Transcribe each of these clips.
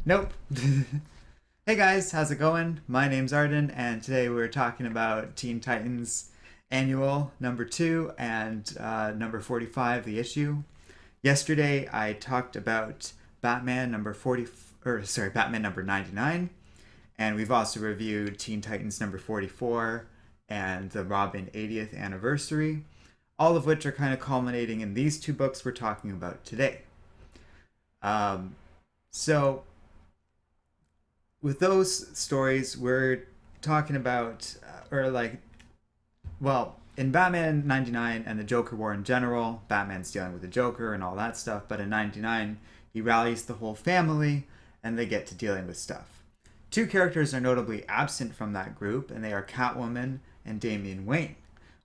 Nope. Hey guys, how's it going? My name's Arden, and today we're talking about Teen Titans Annual number 2 and number 45, the issue. Yesterday I talked about Batman number 40, Batman number 99, and we've also reviewed Teen Titans number 44 and the Robin 80th anniversary, all of which are kind of culminating in these two books we're talking about today. Um, so with those stories, we're talking about, in Batman 99 and the Joker War in general, Batman's dealing with the Joker and all that stuff, but in 99, he rallies the whole family and they get to dealing with stuff. Two characters are notably absent from that group, and they are Catwoman and Damian Wayne.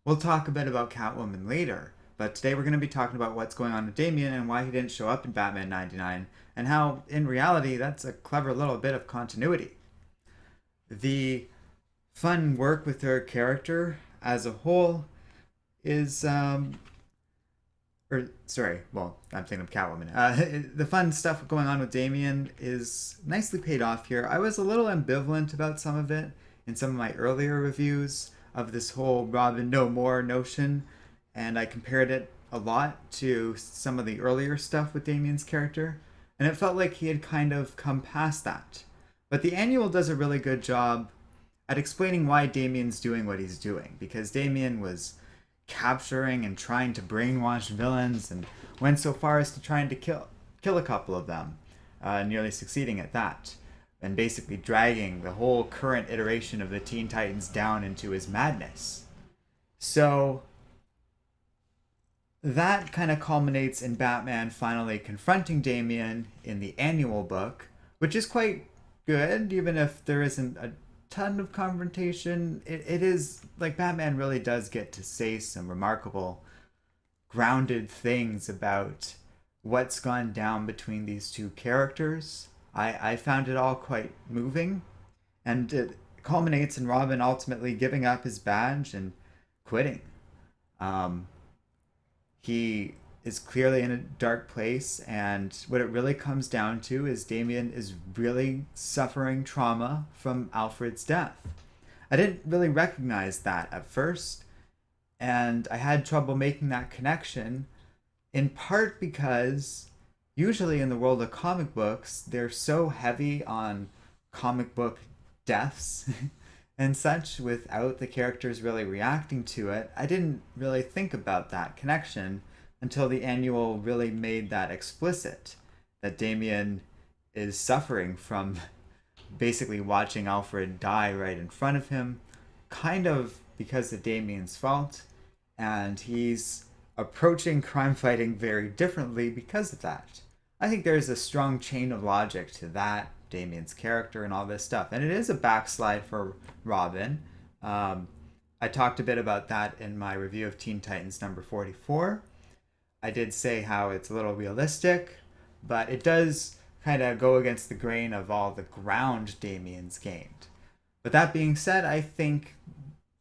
We'll talk a bit about Catwoman later, but today we're going to be talking about what's going on with Damien and why he didn't show up in Batman 99, and how, in reality, that's a clever little bit of continuity. The fun work with her character as a whole is, I'm thinking of Catwoman. The fun stuff going on with Damien is nicely paid off here. I was a little ambivalent about some of it in some of my earlier reviews of this whole Robin No More notion, and I compared it a lot to some of the earlier stuff with Damien's character, and it felt like he had kind of come past that. But the annual does a really good job at explaining why Damien's doing what he's doing, because Damien was capturing and trying to brainwash villains and went so far as to trying to kill a couple of them, nearly succeeding at that, and basically dragging the whole current iteration of the Teen Titans down into his madness. So that kind of culminates in Batman finally confronting Damien in the annual book, which is quite good, even if there isn't a ton of confrontation. It is like Batman really does get to say some remarkable, grounded things about what's gone down between these two characters. I found it all quite moving, and it culminates in Robin ultimately giving up his badge and quitting. Um, he is clearly in a dark place, and what it really comes down to is Damien is really suffering trauma from Alfred's death. I didn't really recognize that at first, and I had trouble making that connection, in part because usually in the world of comic books, they're so heavy on comic book deaths and such without the characters really reacting to it. I didn't really think about that connection until the annual really made that explicit, that Damien is suffering from basically watching Alfred die right in front of him, kind of because of Damien's fault, and he's approaching crime fighting very differently because of that. I think there's a strong chain of logic to that, Damien's character and all this stuff, and it is a backslide for Robin. I talked a bit about that in my review of Teen Titans number 44. I did say how it's a little realistic, but it does kind of go against the grain of all the ground Damien's gained. But that being said, I think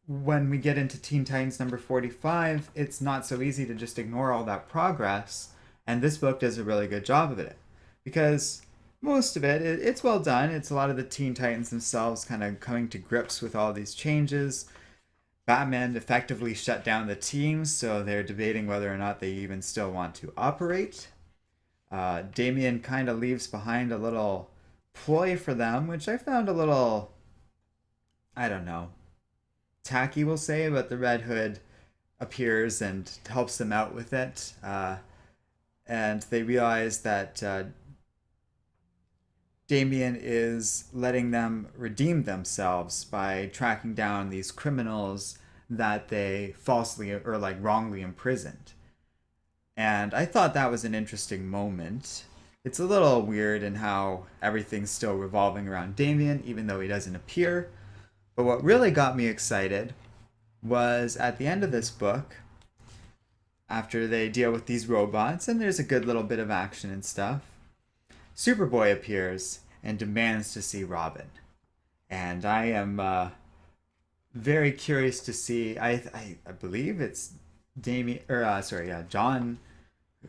when we get into Teen Titans number 45, it's not so easy to just ignore all that progress, and this book does a really good job of it. Because most of it's well done. It's a lot of the Teen Titans themselves kind of coming to grips with all these changes. Batman effectively shut down the teams, so they're debating whether or not they even still want to operate. Damien kind of leaves behind a little ploy for them, which I found a little, I don't know, tacky, we'll say, but the Red Hood appears and helps them out with it. And they realize that Damien is letting them redeem themselves by tracking down these criminals that they falsely or like wrongly imprisoned. And I thought that was an interesting moment. It's a little weird in how everything's still revolving around Damien, even though he doesn't appear. But what really got me excited was at the end of this book, after they deal with these robots, and there's a good little bit of action and stuff, Superboy appears and demands to see Robin. And I am very curious to see. I believe it's John.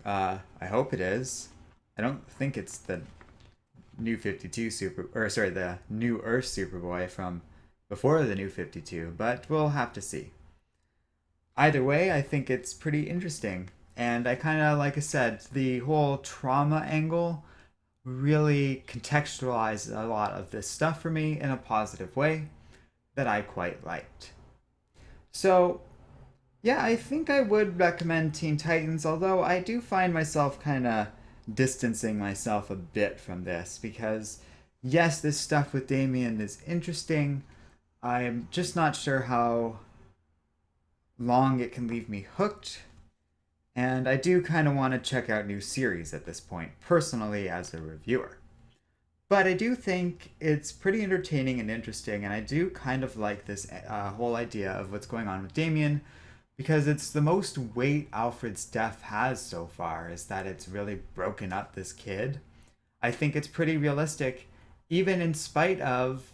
I hope it is. I don't think it's the New 52 the New Earth Superboy from before the New 52, but we'll have to see. Either way, I think it's pretty interesting. And I kind of, like I said, the whole trauma angle really contextualized a lot of this stuff for me in a positive way that I quite liked. So, yeah, I think I would recommend Teen Titans, although I do find myself kind of distancing myself a bit from this because, yes, this stuff with Damien is interesting. I'm just not sure how long it can leave me hooked. And I do kind of want to check out new series at this point, personally, as a reviewer. But I do think it's pretty entertaining and interesting, and I do kind of like this whole idea of what's going on with Damien because it's the most weight Alfred's death has so far, is that it's really broken up this kid. I think it's pretty realistic, even in spite of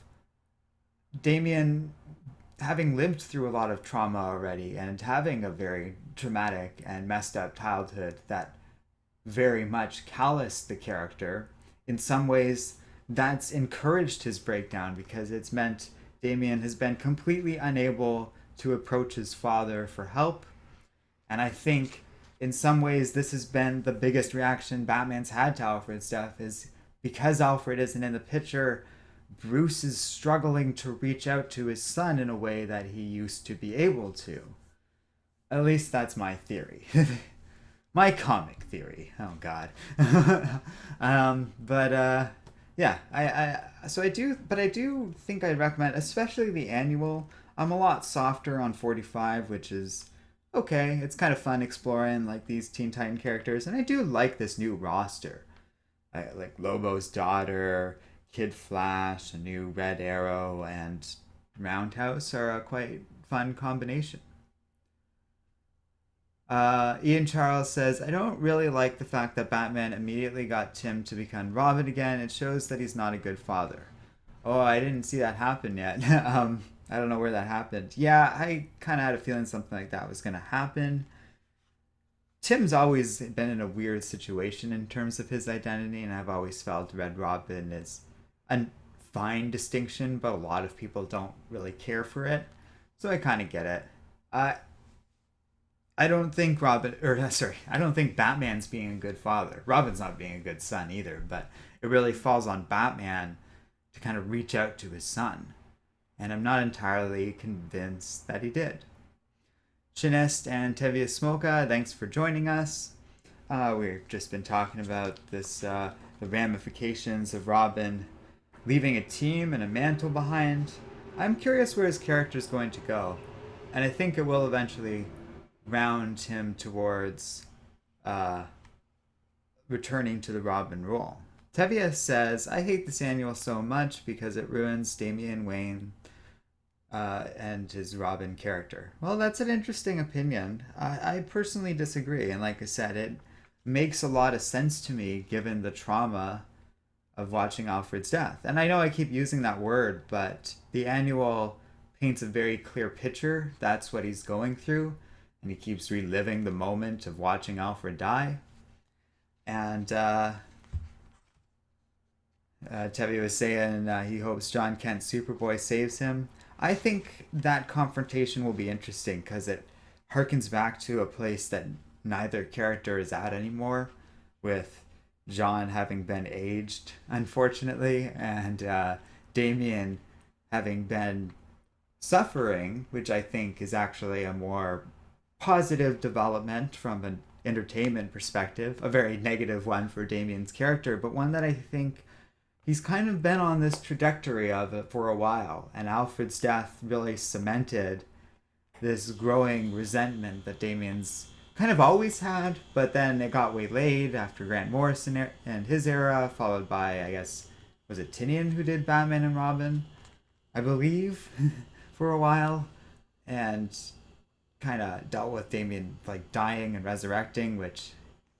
Damien having lived through a lot of trauma already and having a very traumatic and messed up childhood that very much calloused the character. In some ways, that's encouraged his breakdown because it's meant Damien has been completely unable to approach his father for help. And I think in some ways this has been the biggest reaction Batman's had to Alfred's death, is because Alfred isn't in the picture, Bruce is struggling to reach out to his son in a way that he used to be able to. At least that's my theory. My comic theory. Oh God. Yeah, I do think I'd recommend, especially the annual. I'm a lot softer on 45, which is okay. It's kind of fun exploring like these Teen Titan characters, and I do like this new roster. I like Lobo's daughter, Kid Flash, a new Red Arrow, and Roundhouse are a quite fun combination. Ian Charles says, I don't really like the fact that Batman immediately got Tim to become Robin again. It shows that he's not a good father. Oh, I didn't see that happen yet. I don't know where that happened. Yeah, I kind of had a feeling something like that was going to happen. Tim's always been in a weird situation in terms of his identity, and I've always felt Red Robin is a fine distinction, but a lot of people don't really care for it. So I kind of get it. I don't think I don't think Batman's being a good father. Robin's not being a good son either, but it really falls on Batman to kind of reach out to his son. And I'm not entirely convinced that he did. Shinest and Tevia Smoka, thanks for joining us. We've just been talking about the ramifications of Robin leaving a team and a mantle behind. I'm curious where his character is going to go, and I think it will eventually round him towards returning to the Robin role. Tevia says, I hate this annual so much because it ruins Damian Wayne and his Robin character. Well, that's an interesting opinion. I personally disagree, and like I said, it makes a lot of sense to me given the trauma of watching Alfred's death. And I know I keep using that word, but the annual paints a very clear picture. That's what he's going through, and he keeps reliving the moment of watching Alfred die. And Tevi was saying he hopes John Kent Superboy saves him. I think that confrontation will be interesting because it harkens back to a place that neither character is at anymore, with John having been aged, unfortunately, and Damien having been suffering, which I think is actually a more positive development from an entertainment perspective. A very negative one for Damien's character, but one that I think he's kind of been on this trajectory of it for a while, and Alfred's death really cemented this growing resentment that Damien's kind of always had, but then it got waylaid after Grant Morrison and his era, followed by, I guess, was it Tinian who did Batman and Robin? I believe, for a while, and kind of dealt with Damien like dying and resurrecting, which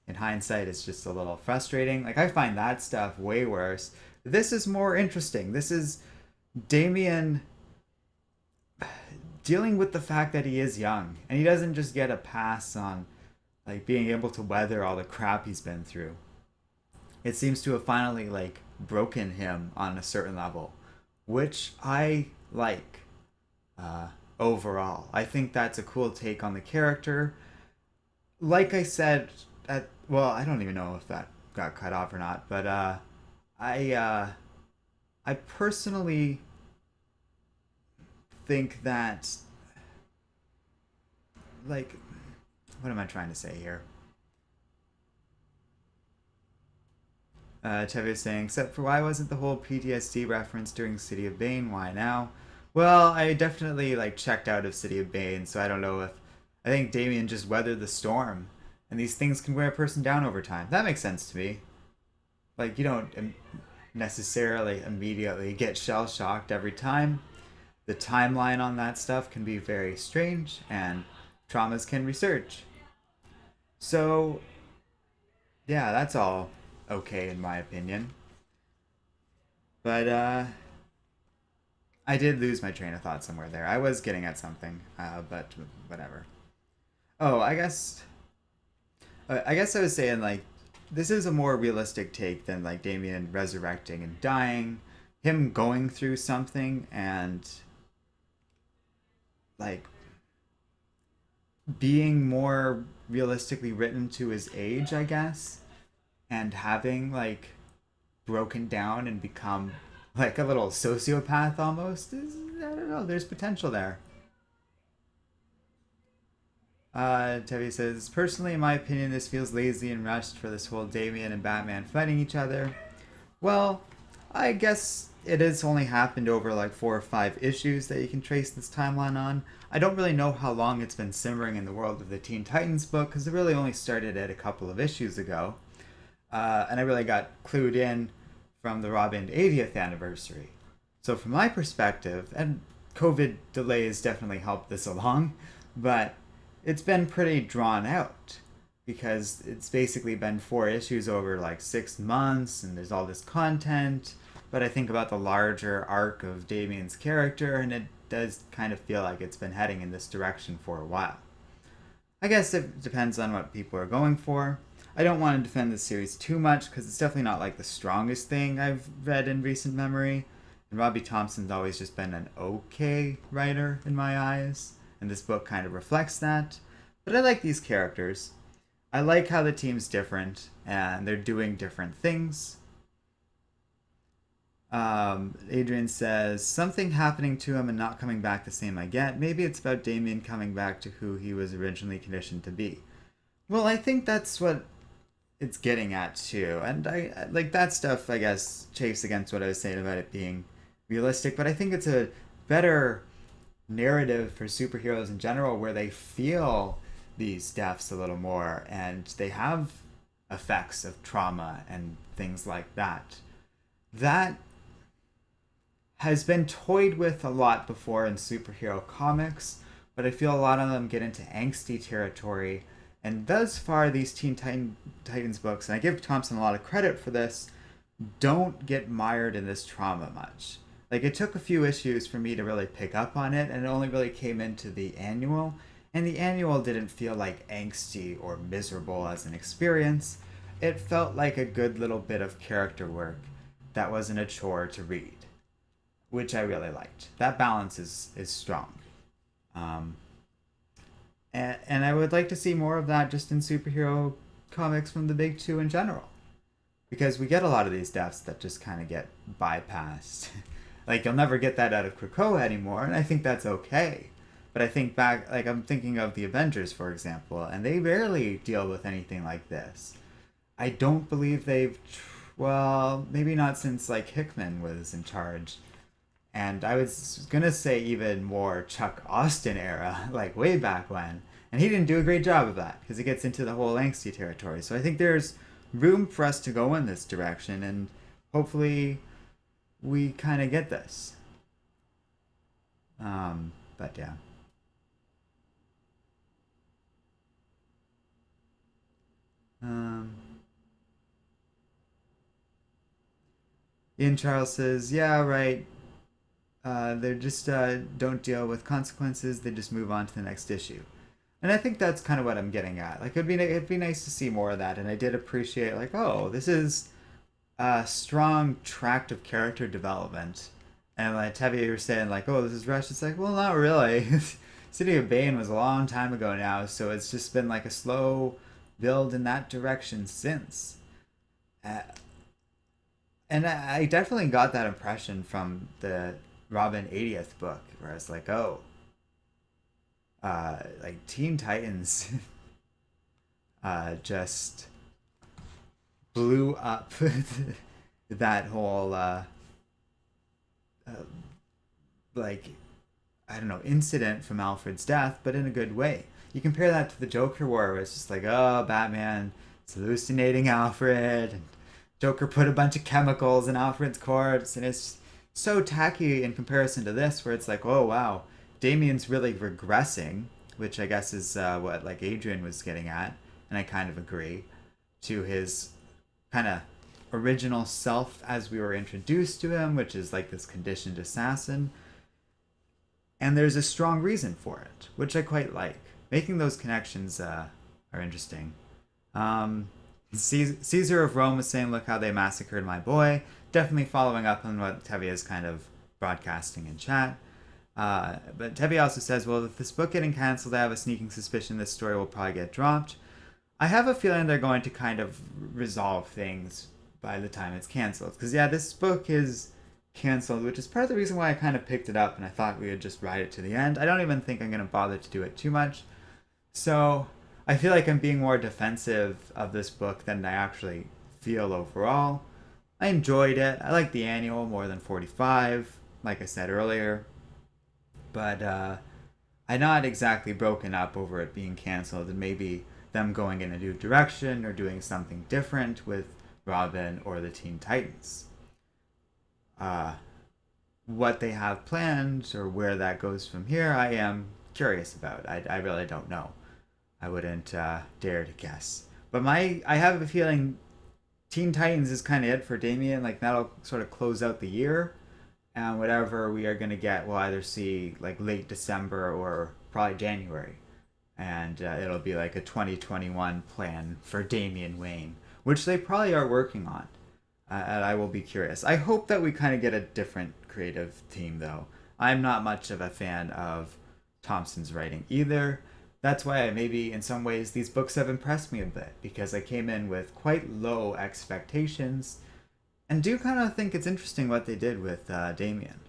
in hindsight is just a little frustrating. Like, I find that stuff way worse. This is more interesting. This is Damien dealing with the fact that he is young, and he doesn't just get a pass on like being able to weather all the crap he's been through. It seems to have finally like broken him on a certain level, which I like uh, overall. I think that's a cool take on the character. Like I said, well, I don't even know if that got cut off or not, but I uh, I personally think that, like, what am I trying to say here? Tevi is saying, except for why wasn't the whole PTSD reference during City of Bane? Why now? Well, I definitely like checked out of City of Bane, so I don't know if I think Damien just weathered the storm, and these things can wear a person down over time. That makes sense to me. Like you don't necessarily immediately get shell shocked every time. The timeline on that stuff can be very strange, and traumas can resurge. So yeah, that's all okay in my opinion. But I did lose my train of thought somewhere there. I was getting at something, but whatever. Oh, I guess I was saying like this is a more realistic take than like Damien resurrecting and dying, him going through something and like being more realistically written to his age, I guess, and having like broken down and become like a little sociopath almost is, I don't know, there's potential there. Tevi says, personally, in my opinion, this feels lazy and rushed for this whole Damien and Batman fighting each other. Well, I guess it has only happened over like 4 or 5 issues that you can trace this timeline on. I don't really know how long it's been simmering in the world of the Teen Titans book because it really only started at a couple of issues ago. And I really got clued in from the Robin 80th anniversary. So, from my perspective, and COVID delays definitely helped this along, but it's been pretty drawn out because it's basically been 4 issues over like 6 months and there's all this content. But I think about the larger arc of Damien's character and it does kind of feel like it's been heading in this direction for a while. I guess it depends on what people are going for. I don't want to defend this series too much because it's definitely not like the strongest thing I've read in recent memory. And Robbie Thompson's always just been an okay writer in my eyes, and this book kind of reflects that. But I like these characters. I like how the team's different and they're doing different things. Adrian says, something happening to him and not coming back the same I get. Maybe it's about Damien coming back to who he was originally conditioned to be. Well, I think that's what it's getting at too. And I like that stuff, I guess, chafes against what I was saying about it being realistic, but I think it's a better narrative for superheroes in general where they feel these deaths a little more and they have effects of trauma and things like that. That has been toyed with a lot before in superhero comics, but I feel a lot of them get into angsty territory. And thus far, these Titans books, and I give Thompson a lot of credit for this, don't get mired in this trauma much. Like, it took a few issues for me to really pick up on it, and it only really came into the annual. And the annual didn't feel like angsty or miserable as an experience. It felt like a good little bit of character work that wasn't a chore to read, which I really liked. That balance is strong. And I would like to see more of that just in superhero comics from the big two in general. Because we get a lot of these deaths that just kind of get bypassed. Like, you'll never get that out of Krakoa anymore, and I think that's okay. But I think back, like, I'm thinking of the Avengers, for example, and they rarely deal with anything like this. I don't believe they've, well, maybe not since, like, Hickman was in charge. And I was gonna say even more Chuck Austin era, like way back when. And he didn't do a great job of that because it gets into the whole angsty territory. So I think there's room for us to go in this direction, and hopefully we kind of get this. But yeah. Um, Ian Charles says, yeah, right. They just don't deal with consequences. They just move on to the next issue, and I think that's kind of what I'm getting at. Like, it'd be nice to see more of that. And I did appreciate, like, oh, this is strong tract of character development. And like Tevi, you were saying like, oh, this is rushed. It's like, well, not really. City of Bane was a long time ago now, so it's just been like a slow build in that direction since. Uh, and I definitely got that impression from the Robin 80th book, where it's like, oh, like Teen Titans just blew up that whole uh, like I don't know incident from Alfred's death, but in a good way. You compare that to the Joker War, where it's just like, oh, Batman is hallucinating Alfred, and Joker put a bunch of chemicals in Alfred's corpse, and it's so tacky in comparison to this, where it's like, oh wow, Damien's really regressing, which I guess is what like Adrian was getting at, and I kind of agree, to his kind of original self as we were introduced to him, which is like this conditioned assassin. And there's a strong reason for it, which I quite like. Making those connections are interesting. Um, Caesar of Rome was saying, "Look how they massacred my boy." Definitely following up on what Tevi is kind of broadcasting in chat. But Tevi also says, "Well, with this book getting canceled, I have a sneaking suspicion this story will probably get dropped. I have a feeling they're going to kind of resolve things by the time it's canceled. Because, yeah, this book is canceled, which is part of the reason why I kind of picked it up and I thought we would just ride it to the end. I don't even think I'm going to bother to do it too much. So I feel like I'm being more defensive of this book than I actually feel overall. I enjoyed it. I like the annual more than 45, like I said earlier. But I'm not exactly broken up over it being canceled and maybe them going in a new direction or doing something different with Robin or the Teen Titans. Uh, what they have planned or where that goes from here, I am curious about. I really don't know. I wouldn't dare to guess. But I have a feeling Teen Titans is kind of it for Damien. Like that'll sort of close out the year, and whatever we are gonna get, we'll either see like late December or probably January, and it'll be like a 2021 plan for Damian Wayne, which they probably are working on. And I will be curious. I hope that we kind of get a different creative team, though. I'm not much of a fan of Thompson's writing either. That's why maybe in some ways these books have impressed me a bit because I came in with quite low expectations and do kind of think it's interesting what they did with Damien.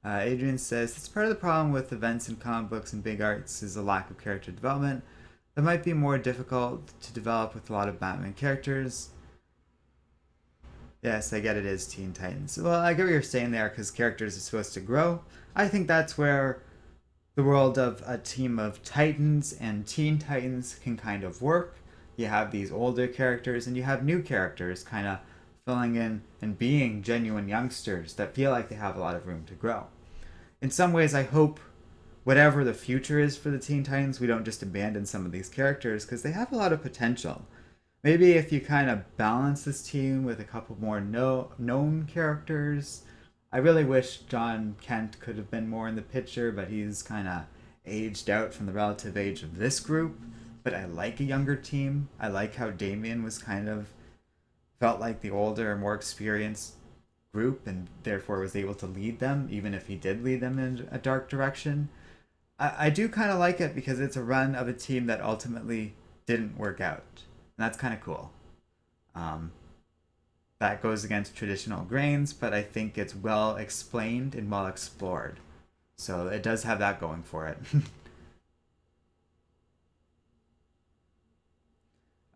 Adrian says it's part of the problem with events in comic books and big arts is a lack of character development. That might be more difficult to develop with a lot of Batman characters. Yes, I get it is Teen Titans. Well, I get what you're saying there because characters are supposed to grow. I think that's where the world of a team of Titans and Teen Titans can kind of work. You have these older characters and you have new characters kind of filling in and being genuine youngsters that feel like they have a lot of room to grow. In some ways, I hope whatever the future is for the Teen Titans, we don't just abandon some of these characters because they have a lot of potential. Maybe if you kind of balance this team with a couple more known characters. I really wish John Kent could have been more in the picture, but he's kind of aged out from the relative age of this group. But I like a younger team. I like how Damien was kind of felt like the older, more experienced group and therefore was able to lead them, even if he did lead them in a dark direction. I do kind of like it because it's a run of a team that ultimately didn't work out. And that's kind of cool. Um, that goes against traditional grains, but I think it's well explained and well explored. So it does have that going for it.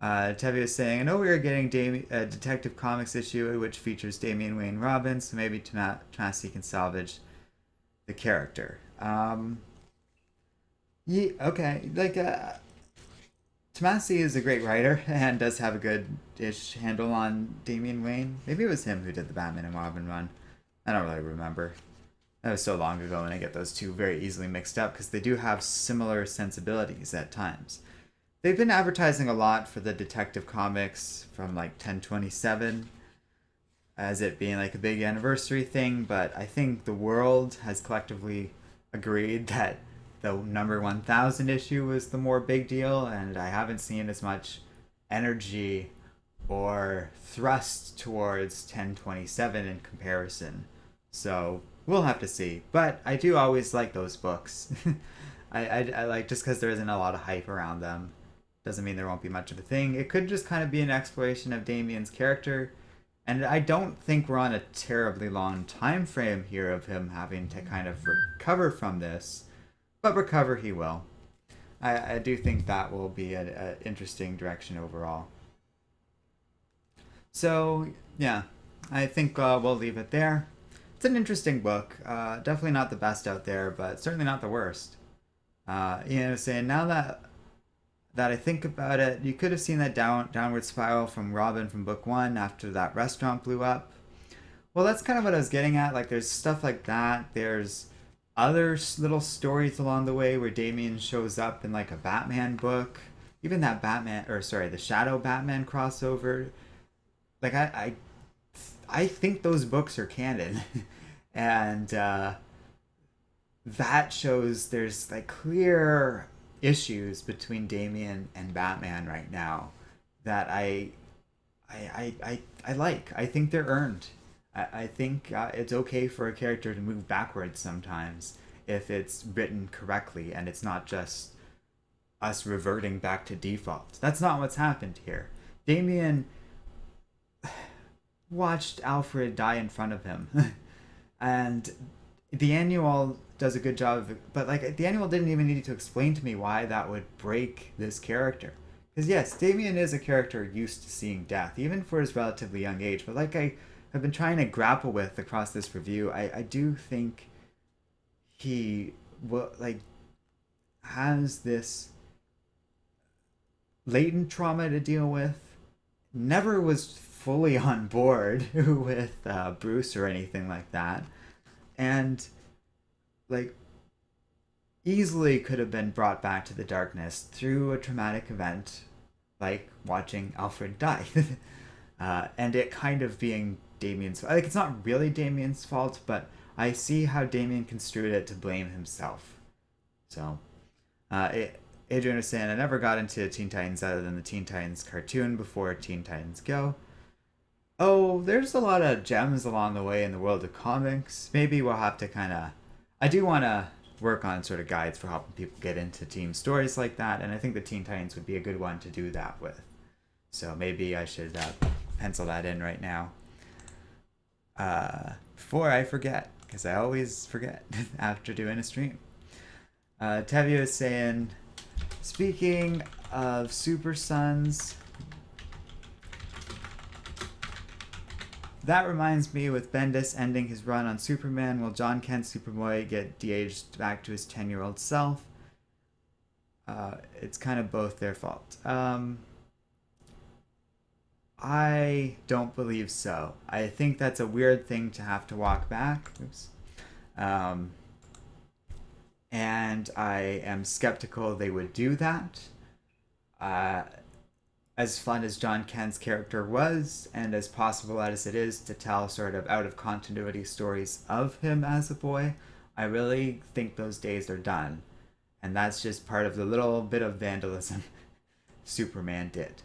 Tevi is saying, I know we are getting a Detective Comics issue which features Damian Wayne Robin, so maybe Tomasi can salvage the character. Yeah, okay. Like, Tomasi is a great writer and does have a good-ish handle on Damian Wayne. Maybe it was him who did the Batman and Robin run. I don't really remember. That was so long ago and I get those two very easily mixed up because they do have similar sensibilities at times. They've been advertising a lot for the Detective Comics from like 1027 as it being like a big anniversary thing, but I think the world has collectively agreed that the number 1000 issue was the more big deal, and I haven't seen as much energy or thrust towards 1027 in comparison. So we'll have to see. But I do always like those books. I like, just because there isn't a lot of hype around them doesn't mean there won't be much of a thing. It could just kind of be an exploration of Damien's character. And I don't think we're on a terribly long time frame here of him having to kind of recover from this. But recover he will. I do think that will be an interesting direction overall. So, yeah, I think we'll leave it there. It's an interesting book. Definitely not the best out there, but certainly not the worst. Saying now that I think about it, you could have seen that downward spiral from Robin from book one after that restaurant blew up. Well, that's kind of what I was getting at. Like, there's stuff like that. There's other little stories along the way where Damien shows up in like a Batman book. Even that the Shadow Batman crossover. Like, I think those books are canon, and that shows there's like clear issues between Damien and Batman right now that I like. I think they're earned. I think it's okay for a character to move backwards sometimes if it's written correctly and it's not just us reverting back to default. That's not what's happened here. Damien watched Alfred die in front of him. And the annual does a good job of it, but like the annual didn't even need to explain to me why that would break this character. Because yes, Damien is a character used to seeing death, even for his relatively young age. But like I have been trying to grapple with across this review, I do think he will like has this latent trauma to deal with. Never was fully on board with Bruce or anything like that, and like easily could have been brought back to the darkness through a traumatic event like watching Alfred die. And it kind of being Damien's, like, it's not really Damien's fault, but I see how Damien construed it to blame himself. So Adrian was saying, I never got into Teen Titans other than the Teen Titans cartoon before Teen Titans Go. Oh, there's a lot of gems along the way in the world of comics. Maybe we'll have to kind of... I do want to work on sort of guides for helping people get into team stories like that, and I think the Teen Titans would be a good one to do that with. So maybe I should pencil that in right now. Before I forget, because I always forget after doing a stream. Tevye is saying, speaking of Super Sons, that reminds me, with Bendis ending his run on Superman, will John Kent's Superboy get de-aged back to his 10-year-old self? It's kind of both their fault. I don't believe so. I think that's a weird thing to have to walk back. Oops. And I am skeptical they would do that. As fun as John Kent's character was, and as possible as it is to tell sort of out of continuity stories of him as a boy, I really think those days are done. And that's just part of the little bit of vandalism Superman did.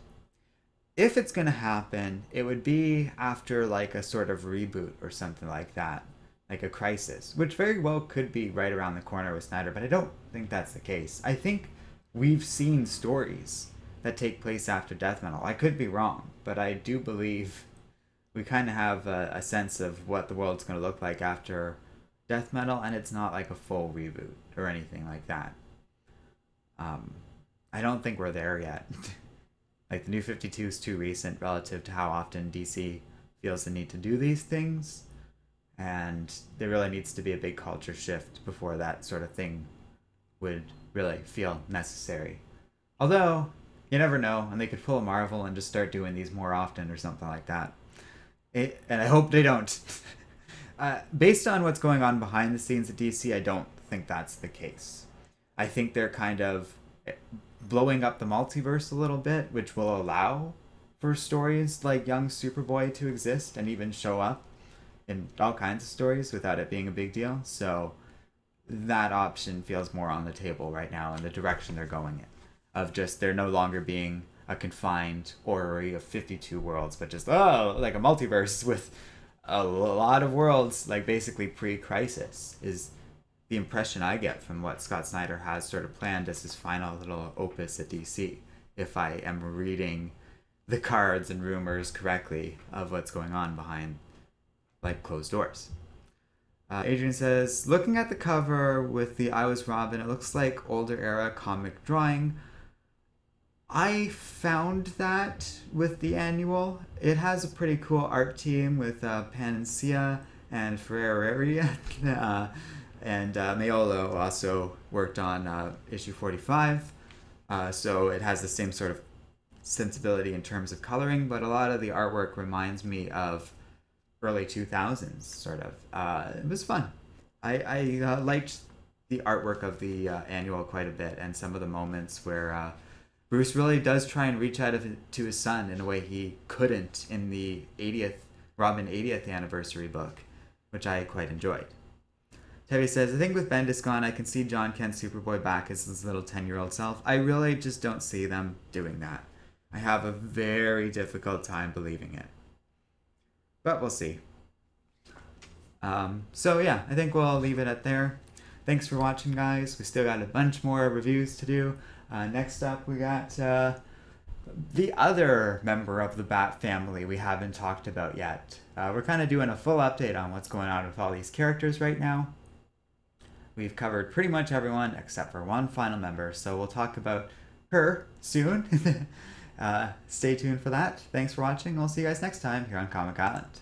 If it's going to happen, it would be after like a sort of reboot or something like that. Like a crisis, which very well could be right around the corner with Snyder, but I don't think that's the case. I think we've seen stories that take place after Death Metal. I could be wrong, but I do believe we kind of have a sense of what the world's going to look like after Death Metal, and it's not like a full reboot or anything like that. I don't think we're there yet. Like, the New 52 is too recent relative to how often DC feels the need to do these things, and there really needs to be a big culture shift before that sort of thing would really feel necessary. Although, you never know, and they could pull a Marvel and just start doing these more often or something like that. And I hope they don't. Based on what's going on behind the scenes at DC, I don't think that's the case. I think they're kind of blowing up the multiverse a little bit, which will allow for stories like Young Superboy to exist and even show up in all kinds of stories without it being a big deal. So that option feels more on the table right now in the direction they're going in. Of just there no longer being a confined orrery of 52 worlds, but just, like a multiverse with a lot of worlds, like basically pre-Crisis, is the impression I get from what Scott Snyder has sort of planned as his final little opus at DC, if I am reading the cards and rumors correctly of what's going on behind, like, closed doors. Adrian says, looking at the cover with the I Was Robin, it looks like older era comic drawing. I found that with the annual. It has a pretty cool art team with Panencia and Ferreri. And Maiolo also worked on issue 45. So it has the same sort of sensibility in terms of coloring, but a lot of the artwork reminds me of early 2000s, sort of. It was fun. I liked the artwork of the annual quite a bit, and some of the moments where Bruce really does try and reach out to his son in a way he couldn't in the Robin 80th anniversary book, which I quite enjoyed. Tevye says, I think with Bendis gone, I can see John Kent's Superboy back as his little 10-year-old self. I really just don't see them doing that. I have a very difficult time believing it. But we'll see. So yeah, I think we'll leave it at there. Thanks for watching, guys. We still got a bunch more reviews to do. Next up, we got the other member of the Bat family we haven't talked about yet. We're kind of doing a full update on what's going on with all these characters right now. We've covered pretty much everyone except for one final member, so we'll talk about her soon. Stay tuned for that. Thanks for watching. We'll see you guys next time here on Comic Island.